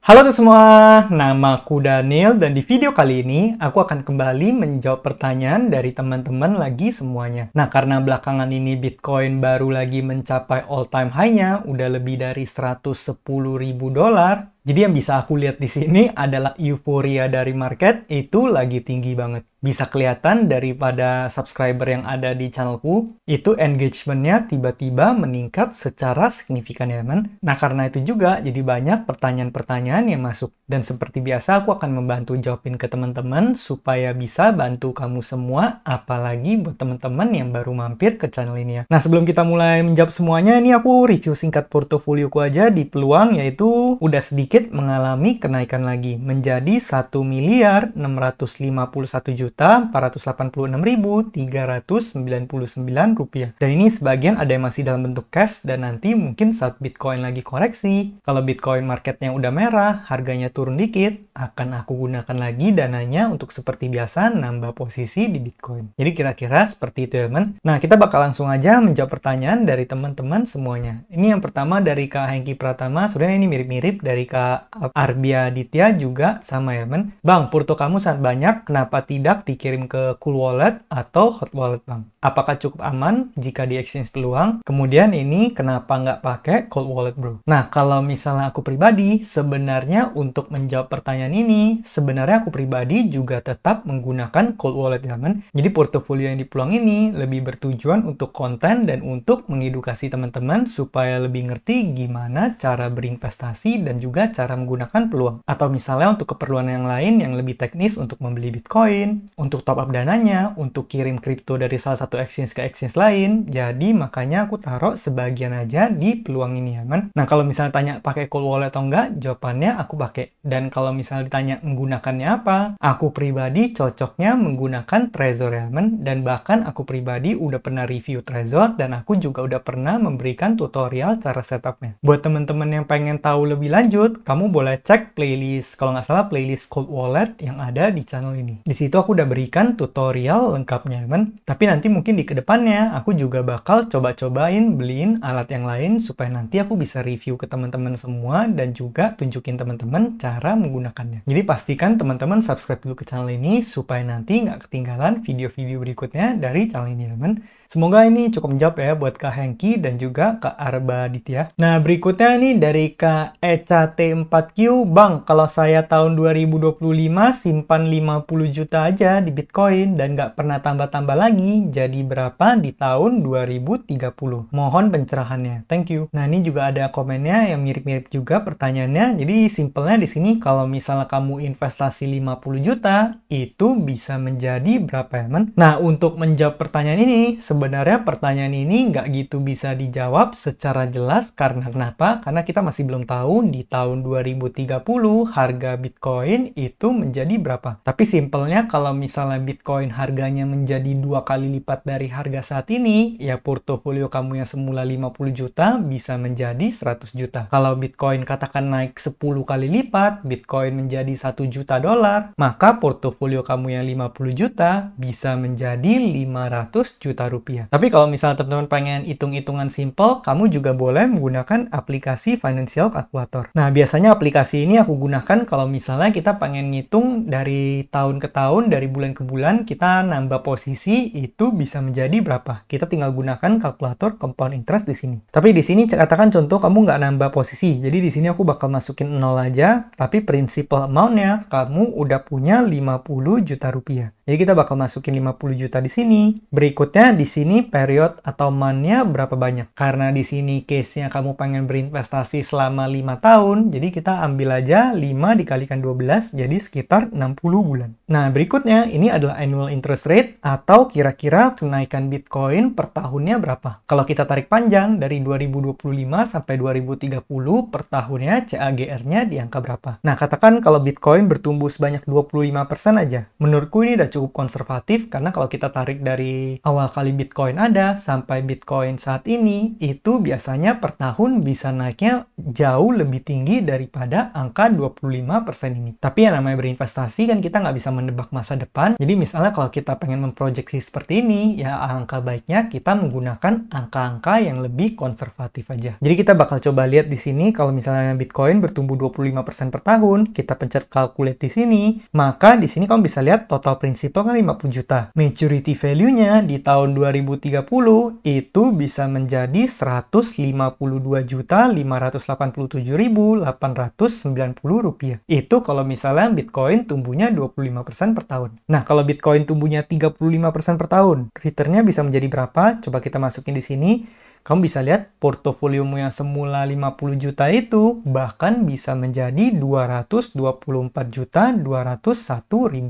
Halo tuh semua, namaku Daniel dan di video kali ini aku akan kembali menjawab pertanyaan dari teman-teman lagi semuanya. Nah, karena belakangan ini Bitcoin baru lagi mencapai all time high-nya, udah lebih dari $110.000. Jadi yang bisa aku lihat di sini adalah euforia dari market itu lagi tinggi banget. Bisa kelihatan daripada subscriber yang ada di channelku, itu engagement-nya tiba-tiba meningkat secara signifikan ya teman. Nah karena itu juga jadi banyak pertanyaan-pertanyaan yang masuk. Dan seperti biasa aku akan membantu jawabin ke teman-teman supaya bisa bantu kamu semua, apalagi buat teman-teman yang baru mampir ke channel ini ya. Nah sebelum kita mulai menjawab semuanya, ini aku review singkat portofolioku aja di peluang, yaitu udah sedikit mengalami kenaikan lagi menjadi 1.451.486.399 rupiah. Dan ini sebagian ada yang masih dalam bentuk cash dan nanti mungkin saat Bitcoin lagi koreksi, kalau Bitcoin marketnya udah merah, harganya turun dikit, akan aku gunakan lagi dananya untuk seperti biasa nambah posisi di Bitcoin. Jadi kira-kira seperti itu ya teman. Nah kita bakal langsung aja menjawab pertanyaan dari teman-teman semuanya. Ini yang pertama dari Kak Hengki Pratama, sebenarnya ini mirip-mirip dari Kak Arbia Ditya juga sama ya teman. Bang, purto kamu sangat banyak, kenapa tidak dikirim ke Cool Wallet atau Hot Wallet bang? Apakah cukup aman jika di exchange peluang? Kemudian ini kenapa nggak pakai Cold Wallet bro? Nah kalau misalnya aku pribadi, sebenarnya untuk menjawab pertanyaan ini, sebenarnya aku pribadi juga tetap menggunakan Cold Wallet ya teman. Jadi portofolio yang di peluang ini lebih bertujuan untuk konten dan untuk mengedukasi teman-teman supaya lebih ngerti gimana cara berinvestasi dan juga cara menggunakan peluang. Atau misalnya untuk keperluan yang lain yang lebih teknis untuk membeli Bitcoin, untuk top up dananya, untuk kirim kripto dari salah satu exchange ke exchange lain. Jadi makanya aku taruh sebagian aja di peluang ini ya man. Nah kalau misalnya tanya pakai Cold Wallet atau enggak, jawabannya aku pakai. Dan kalau misalnya ditanya menggunakannya apa, aku pribadi cocoknya menggunakan Trezor ya man. Dan bahkan aku pribadi udah pernah review Trezor dan aku juga udah pernah memberikan tutorial cara setupnya. Buat teman-teman yang pengen tahu lebih lanjut, kamu boleh cek playlist, kalau nggak salah playlist Cold Wallet yang ada di channel ini. Di situ aku udah berikan tutorial lengkapnya teman. Tapi nanti mungkin di kedepannya aku juga bakal coba-cobain beliin alat yang lain supaya nanti aku bisa review ke teman-teman semua dan juga tunjukin teman-teman cara menggunakannya. Jadi pastikan teman-teman subscribe dulu ke channel ini supaya nanti nggak ketinggalan video-video berikutnya dari channel ini teman. Semoga ini cukup menjawab ya buat Kak Hengki dan juga Kak Arba Ditya. Nah berikutnya ini dari Kak Eca T4Q. Bang, kalau saya tahun 2025 simpan 50 juta aja di Bitcoin dan nggak pernah tambah-tambah lagi, jadi berapa di tahun 2030? Mohon pencerahannya. Thank you. Nah ini juga ada komennya yang mirip-mirip juga pertanyaannya. Jadi simpelnya di sini kalau misalnya kamu investasi 50 juta, itu bisa menjadi berapa ya men? Nah untuk menjawab pertanyaan ini, sebenarnya pertanyaan ini nggak gitu bisa dijawab secara jelas karena kenapa? Karena kita masih belum tahu di tahun 2030 harga Bitcoin itu menjadi berapa. Tapi simpelnya kalau misalnya Bitcoin harganya menjadi 2 kali lipat dari harga saat ini, ya portofolio kamu yang semula 50 juta bisa menjadi 100 juta. Kalau Bitcoin katakan naik 10 kali lipat, Bitcoin menjadi 1 juta dolar, maka portofolio kamu yang 50 juta bisa menjadi 500 juta rupiah. Tapi kalau misalnya teman-teman pengen hitung-hitungan simple, kamu juga boleh menggunakan aplikasi Financial Calculator. Nah, biasanya aplikasi ini aku gunakan kalau misalnya kita pengen ngitung dari tahun ke tahun, dari bulan ke bulan, kita nambah posisi itu bisa menjadi berapa. Kita tinggal gunakan kalkulator compound interest di sini. Tapi di sini katakan contoh kamu nggak nambah posisi. Jadi di sini aku bakal masukin 0 aja, tapi principal amount-nya kamu udah punya 50 juta rupiah. Jadi kita bakal masukin 50 juta di sini. Berikutnya di sini period atau month-nya berapa banyak. Karena di sini case-nya kamu pengen berinvestasi selama 5 tahun, jadi kita ambil aja 5 dikalikan 12, jadi sekitar 60 bulan. Nah, berikutnya ini adalah annual interest rate atau kira-kira kenaikan Bitcoin per tahunnya berapa. Kalau kita tarik panjang dari 2025 sampai 2030 per tahunnya CAGR-nya di angka berapa. Nah, katakan kalau Bitcoin bertumbuh sebanyak 25% aja. Menurutku ini udah cukup konservatif karena kalau kita tarik dari awal kali Bitcoin ada sampai Bitcoin saat ini, itu biasanya per tahun bisa naiknya jauh lebih tinggi daripada angka 25% ini. Tapi yang namanya berinvestasi kan kita nggak bisa menebak masa depan. Jadi misalnya kalau kita pengen memproyeksi seperti ini, ya angka baiknya kita menggunakan angka-angka yang lebih konservatif aja. Jadi kita bakal coba lihat di sini kalau misalnya Bitcoin bertumbuh 25% per tahun, kita pencet calculate di sini, maka di sini kamu bisa lihat total principal kan 50 juta. Maturity value-nya di tahun 2030 itu bisa menjadi 152.587.890 rupiah. Itu kalau misalnya Bitcoin tumbuhnya 25% per tahun. Nah, kalau Bitcoin tumbuhnya 35% per tahun, return-nya bisa menjadi berapa? Coba kita masukin di sini. Kamu bisa lihat portofoliomu yang semula 50 juta itu bahkan bisa menjadi 224.201.000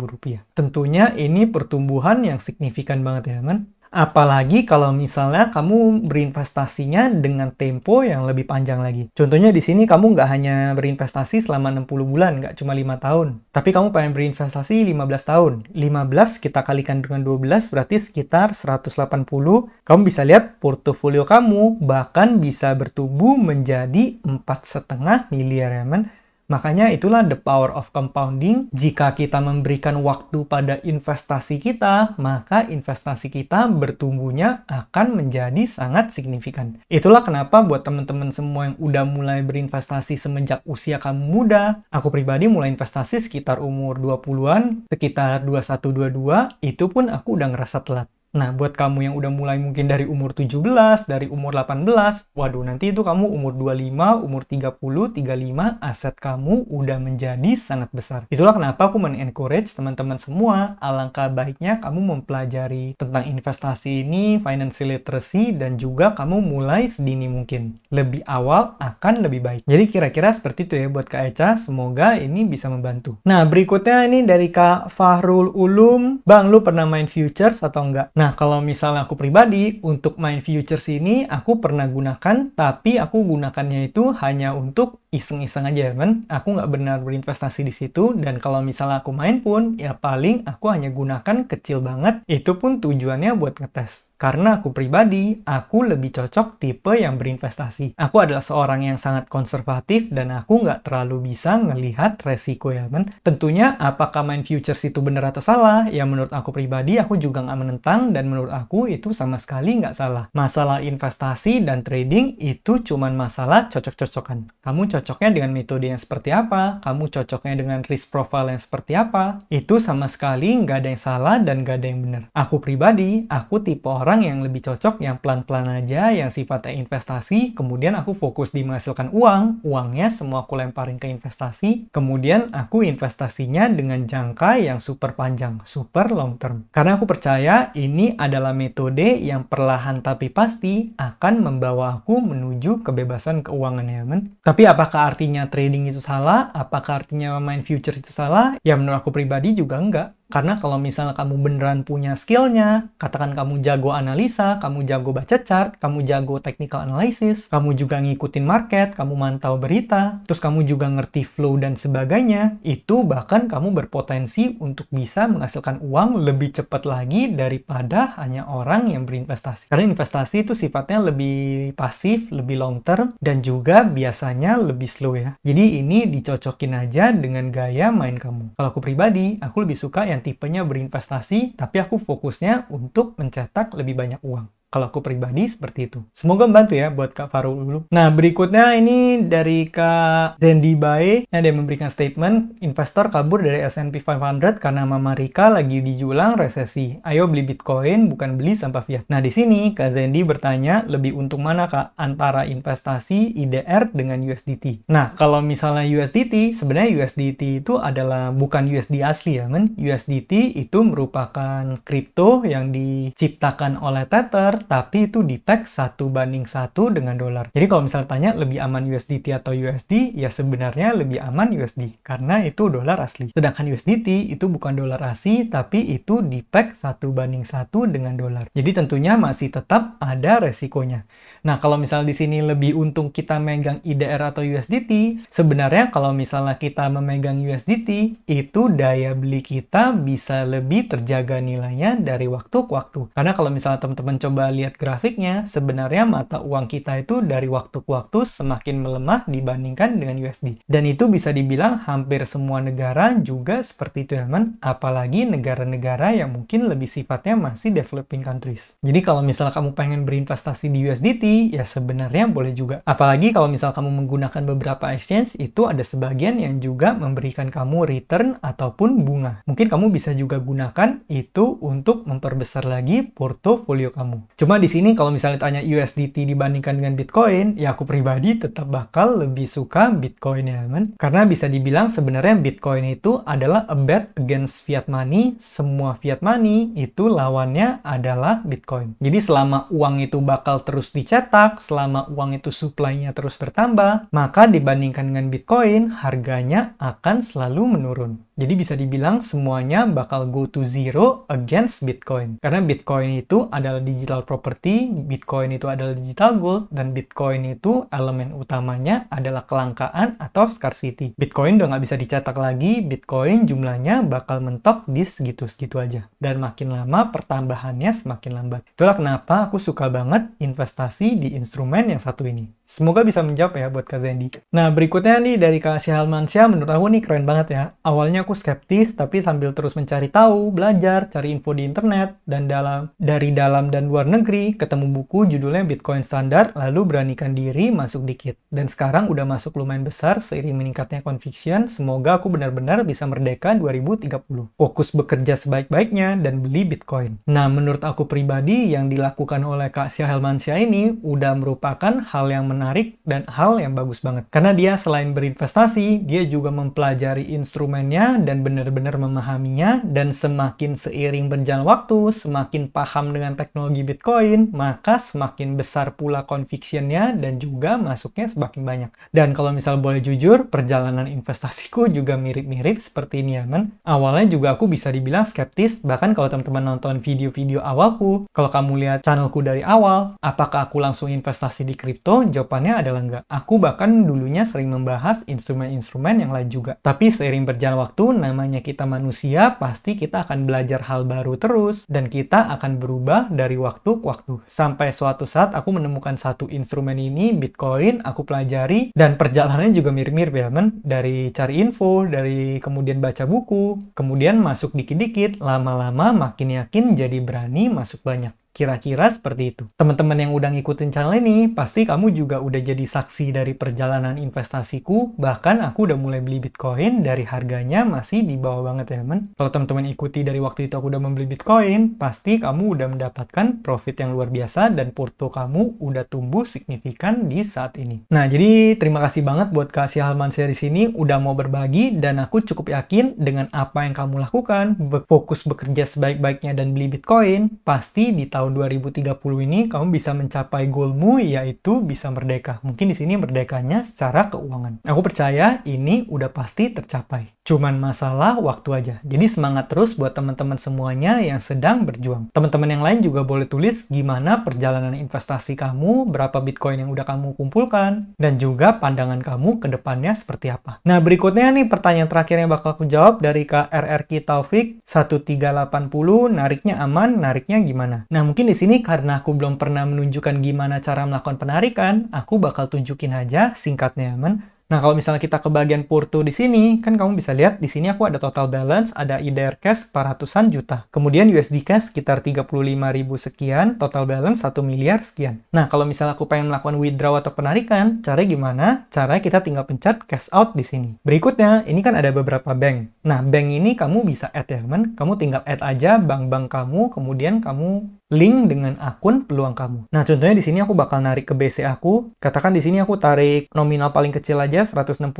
rupiah. Tentunya ini pertumbuhan yang signifikan banget ya, teman. Apalagi kalau misalnya kamu berinvestasinya dengan tempo yang lebih panjang lagi. Contohnya di sini kamu nggak hanya berinvestasi selama 60 bulan, nggak cuma 5 tahun. Tapi kamu pengen berinvestasi 15 tahun. 15 kita kalikan dengan 12 berarti sekitar 180. Kamu bisa lihat portofolio kamu bahkan bisa bertumbuh menjadi 4,5 miliar ya, men. Makanya itulah the power of compounding. Jika kita memberikan waktu pada investasi kita, maka investasi kita bertumbuhnya akan menjadi sangat signifikan. Itulah kenapa buat teman-teman semua yang udah mulai berinvestasi semenjak usia kamu muda, aku pribadi mulai investasi sekitar umur 20-an, sekitar 21-22, itu pun aku udah ngerasa telat. Nah, buat kamu yang udah mulai mungkin dari umur 17, dari umur 18, waduh, nanti itu kamu umur 25, umur 30, 35, aset kamu udah menjadi sangat besar. Itulah kenapa aku men-encourage teman-teman semua, alangkah baiknya kamu mempelajari tentang investasi ini, financial literacy, dan juga kamu mulai sedini mungkin. Lebih awal akan lebih baik. Jadi kira-kira seperti itu ya buat Kak Echa, semoga ini bisa membantu. Nah, berikutnya ini dari Kak Fahrul Ulum. Bang, lu pernah main futures atau enggak? Nah, kalau misalnya aku pribadi, untuk main futures ini aku pernah gunakan, tapi aku gunakannya itu hanya untuk iseng-iseng aja, kan? Aku nggak benar berinvestasi di situ, dan kalau misalnya aku main pun, ya paling aku hanya gunakan kecil banget, itu pun tujuannya buat ngetes. Karena aku pribadi, aku lebih cocok tipe yang berinvestasi. Aku adalah seorang yang sangat konservatif dan aku nggak terlalu bisa ngelihat resiko ya, kan? Tentunya apakah main futures itu benar atau salah? Ya menurut aku pribadi, aku juga nggak menentang dan menurut aku itu sama sekali nggak salah. Masalah investasi dan trading itu cuman masalah cocok-cocokan. Kamu cocoknya dengan metode yang seperti apa? Kamu cocoknya dengan risk profile yang seperti apa? Itu sama sekali nggak ada yang salah dan nggak ada yang benar. Aku pribadi, aku tipe orang yang lebih cocok yang pelan-pelan aja, yang sifatnya investasi, kemudian aku fokus di menghasilkan uang, uangnya semua aku lemparin ke investasi, kemudian aku investasinya dengan jangka yang super panjang, super long term. Karena aku percaya ini adalah metode yang perlahan tapi pasti akan membawa aku menuju kebebasan keuangan ya, men. Tapi apakah artinya trading itu salah? Apakah artinya main future itu salah? Ya menurut aku pribadi juga enggak. Karena kalau misalnya kamu beneran punya skillnya, katakan kamu jago analisa, kamu jago baca chart, kamu jago technical analysis, kamu juga ngikutin market, kamu mantau berita, terus kamu juga ngerti flow dan sebagainya, itu bahkan kamu berpotensi untuk bisa menghasilkan uang lebih cepat lagi daripada hanya orang yang berinvestasi. Karena investasi itu sifatnya lebih pasif, lebih long term, dan juga biasanya lebih slow ya. Jadi ini dicocokin aja dengan gaya main kamu. Kalau aku pribadi, aku lebih suka yang tipenya berinvestasi, tapi aku fokusnya untuk mencetak lebih banyak uang. Kalau aku pribadi seperti itu. Semoga membantu ya buat Kak Farul dulu. Nah, berikutnya ini dari Kak Zendi Bae. Ada yang memberikan statement, investor kabur dari S&P 500 karena Mama Rika lagi dijulang resesi. Ayo beli Bitcoin, bukan beli sampah fiat. Nah, di sini Kak Zendi bertanya, lebih untung mana Kak? Antara investasi IDR dengan USDT. Nah, kalau misalnya USDT, sebenarnya USDT itu adalah bukan USD asli ya, men. USDT itu merupakan kripto yang diciptakan oleh Tether dolar, tapi itu di peg 1:1 dengan dolar. Jadi kalau misalnya tanya lebih aman USDT atau USD, ya sebenarnya lebih aman USD, karena itu dolar asli. Sedangkan USDT itu bukan dolar asli, tapi itu di peg 1:1 dengan dolar. Jadi tentunya masih tetap ada resikonya. Nah, kalau misalnya di sini lebih untung kita megang IDR atau USDT, sebenarnya kalau misalnya kita memegang USDT, itu daya beli kita bisa lebih terjaga nilainya dari waktu ke waktu. Karena kalau misalnya teman-teman coba lihat grafiknya, sebenarnya mata uang kita itu dari waktu ke waktu semakin melemah dibandingkan dengan USD. Dan itu bisa dibilang hampir semua negara juga seperti itu, teman. Apalagi negara-negara yang mungkin lebih sifatnya masih developing countries. Jadi kalau misalnya kamu pengen berinvestasi di USDT, ya sebenarnya boleh juga. Apalagi kalau misal kamu menggunakan beberapa exchange, itu ada sebagian yang juga memberikan kamu return ataupun bunga. Mungkin kamu bisa juga gunakan itu untuk memperbesar lagi portofolio kamu. Cuma di sini kalau misalnya tanya USDT dibandingkan dengan Bitcoin, ya aku pribadi tetap bakal lebih suka Bitcoin ya, teman. Karena bisa dibilang sebenarnya Bitcoin itu adalah a bet against fiat money. Semua fiat money itu lawannya adalah Bitcoin. Jadi selama uang itu bakal terus dicetak, selama uang itu supply-nya terus bertambah, maka dibandingkan dengan Bitcoin, harganya akan selalu menurun. Jadi bisa dibilang semuanya bakal go to zero against Bitcoin. Karena Bitcoin itu adalah digital property, Bitcoin itu adalah digital gold, dan Bitcoin itu elemen utamanya adalah kelangkaan atau scarcity. Bitcoin udah nggak bisa dicetak lagi, Bitcoin jumlahnya bakal mentok di segitu-segitu aja. Dan makin lama pertambahannya semakin lambat. Itulah kenapa aku suka banget investasi di instrumen yang satu ini. Semoga bisa menjawab ya buat Kak Zendi. Nah, berikutnya nih dari Kak Asia Halmansyah, menurut aku nih keren banget ya. Awalnya aku skeptis, tapi sambil terus mencari tahu, belajar, cari info di internet, dan dari dalam dan luar negeri, ketemu buku judulnya Bitcoin Standard, lalu beranikan diri masuk dikit. Dan sekarang udah masuk lumayan besar seiring meningkatnya conviction, semoga aku benar-benar bisa merdeka 2030. Fokus bekerja sebaik-baiknya dan beli Bitcoin. Nah, menurut aku pribadi, yang dilakukan oleh Kak Asia Halmansyah ini udah merupakan hal yang menarik dan hal yang bagus banget. Karena dia selain berinvestasi, dia juga mempelajari instrumennya dan benar-benar memahaminya, dan semakin seiring berjalan waktu, semakin paham dengan teknologi Bitcoin, maka semakin besar pula conviction-nya dan juga masuknya semakin banyak. Dan kalau misal boleh jujur, perjalanan investasiku juga mirip-mirip seperti ini ya, men. Awalnya juga aku bisa dibilang skeptis, bahkan kalau teman-teman nonton video-video awalku, kalau kamu lihat channelku dari awal, apakah aku langsung investasi di kripto? Jawabannya adalah enggak. Aku bahkan dulunya sering membahas instrumen-instrumen yang lain juga. Tapi seiring berjalan waktu, namanya kita manusia, pasti kita akan belajar hal baru terus, dan kita akan berubah dari waktu ke waktu. Sampai suatu saat aku menemukan satu instrumen ini, Bitcoin, aku pelajari, dan perjalanannya juga mirip-mirip ya, men. Dari cari info, dari kemudian baca buku, kemudian masuk dikit-dikit, lama-lama makin yakin jadi berani masuk banyak. Kira-kira seperti itu. Teman-teman yang udah ngikutin channel ini, pasti kamu juga udah jadi saksi dari perjalanan investasiku. Bahkan aku udah mulai beli Bitcoin dari harganya masih di bawah banget ya, teman. Kalau teman-teman ikuti dari waktu itu aku udah membeli Bitcoin, pasti kamu udah mendapatkan profit yang luar biasa dan porto kamu udah tumbuh signifikan di saat ini. Nah, jadi terima kasih banget buat Kak Asia Halmansyah di sini udah mau berbagi, dan aku cukup yakin dengan apa yang kamu lakukan, fokus bekerja sebaik-baiknya dan beli Bitcoin, pasti di tahun 2030 ini kamu bisa mencapai goalmu, yaitu bisa merdeka. Mungkin di sini merdekanya secara keuangan. Aku percaya ini udah pasti tercapai. Cuman masalah waktu aja. Jadi semangat terus buat teman-teman semuanya yang sedang berjuang. Teman-teman yang lain juga boleh tulis gimana perjalanan investasi kamu, berapa Bitcoin yang udah kamu kumpulkan, dan juga pandangan kamu ke depannya seperti apa. Nah, berikutnya nih pertanyaan terakhir yang bakal aku jawab dari Kak RRQ Taufik 1380, nariknya aman, nariknya gimana? Nah, mungkin di sini karena aku belum pernah menunjukkan gimana cara melakukan penarikan, aku bakal tunjukin aja singkatnya, teman. Nah, kalau misalnya kita ke bagian porto di sini, kan kamu bisa lihat di sini aku ada total balance, ada IDR cash 400-an juta. Kemudian USD cash sekitar 35.000 sekian, total balance 1 miliar sekian. Nah, kalau misalnya aku pengen melakukan withdraw atau penarikan, caranya gimana? Caranya kita tinggal pencet cash out di sini. Berikutnya, ini kan ada beberapa bank. Nah, bank ini kamu bisa add ya, teman. Kamu tinggal add aja bank-bank kamu, kemudian kamu link dengan akun peluang kamu. Nah, contohnya di sini aku bakal narik ke BC aku. Katakan di sini aku tarik nominal paling kecil aja 160.000.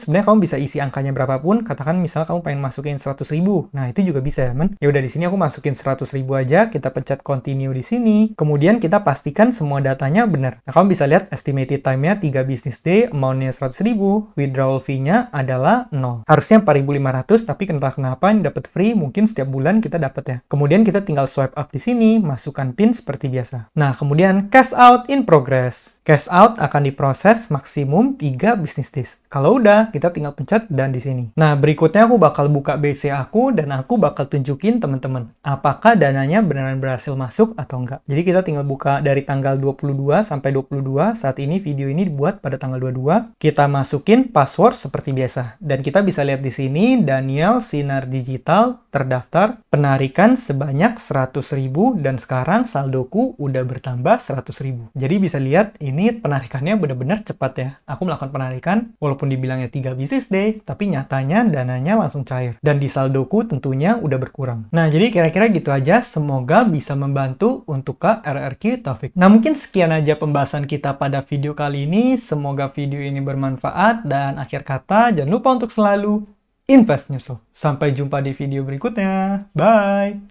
Sebenarnya kamu bisa isi angkanya berapapun. Katakan misalnya kamu pengen masukin 100.000. Nah, itu juga bisa ya, men. Ya udah, di sini aku masukin 100.000 aja. Kita pencet continue di sini. Kemudian kita pastikan semua datanya benar. Nah, kamu bisa lihat estimated time-nya 3 business day, amount-nya 100.000, withdrawal fee-nya adalah 0. Harusnya 4.500, tapi kenapa ini dapat free, mungkin setiap bulan kita dapat ya. Kemudian kita tinggal swipe up di sini, masukkan PIN seperti biasa. Nah, kemudian cash out in progress. Cash out akan diproses maksimum 3 business days. Kalau udah, kita tinggal pencet dan di sini. Nah, berikutnya aku bakal buka BC aku dan aku bakal tunjukin teman-teman apakah dananya beneran berhasil masuk atau enggak. Jadi kita tinggal buka dari tanggal 22 sampai 22. Saat ini video ini dibuat pada tanggal 22. Kita masukin password seperti biasa. Dan kita bisa lihat di sini Daniel Sinar Digital terdaftar penarikan sebanyak 100.000 dan sekarang saldoku udah bertambah 100.000. Jadi bisa lihat ini penarikannya benar-benar cepat ya. Aku melakukan penarikan walaupun dibilangnya 3 business day, tapi nyatanya dananya langsung cair. Dan di saldoku tentunya udah berkurang. Nah, jadi kira-kira gitu aja. Semoga bisa membantu untuk Kak RRQ Taufik. Nah, mungkin sekian aja pembahasan kita pada video kali ini. Semoga video ini bermanfaat dan akhir kata jangan lupa untuk selalu invest in yourself. Sampai jumpa di video berikutnya. Bye!